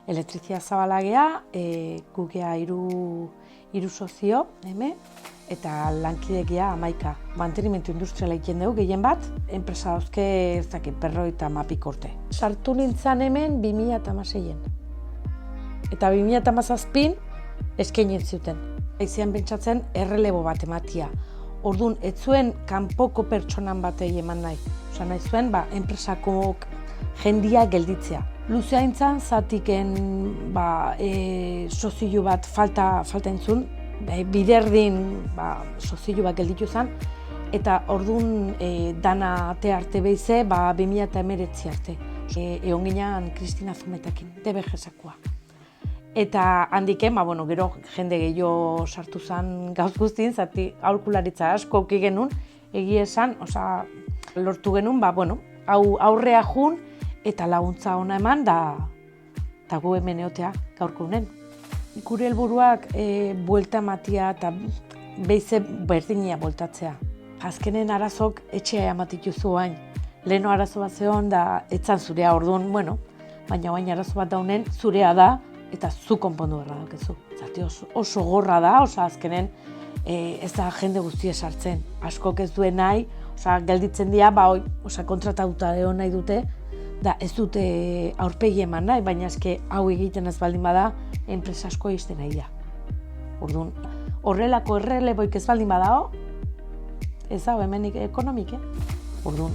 elektrizia zabalagea, gukea hiru sozio, eta lankidekia 11. Mantenimentu industriala egiten dugu, gehien bat, enpresa dauzke, berroi eta mapik urte. Sartu nintzen hemen 2016-en. Eta 2017-an eskaini zuten. Aizean pentsatzen errelebo bat ematia. Orduan, ez zuen kanpoko pertsonan batei eman nahi. Osa nahi zuen, enpresako jendia gelditzea. Luzea intzan, zatiken sozio bat falta entzun, biderdin sozio bat gelditu zen, eta orduan dana arte behize 2019 arte. Egon ginean Kristina Zumetakin, TBG-sakoa. Eta handiken, gero jende gehiago sartu zen gauz guztien, zati aholkularitza asko auki genuen, egia esan, lortu genuen, aurrea jun eta laguntza ona eman da gu hemen egotea gaurko honen. Gure helburuak buelta ematia eta behize berdina bueltatzea. Azkenen arazok etxea ematitu zuen. Leheno arazo bat zegoen da etzan zurea orduan, baina baina arazo bat daunen zurea da eta zu konpondu berra daukezu. Zati oso gorra da, azkenen ez da jende guztia sartzen. Askok ez duen nahi, gelditzen dira, kontratatuta egon nahi dute, da ez dute aurpegi eman nahi, baina eske hau egiten ez baldin bada, enpresa asko izten nahi da. Orduan, horrelako erreleboik ez baldin badago, ez dago hemenik ekonomik, Orduan,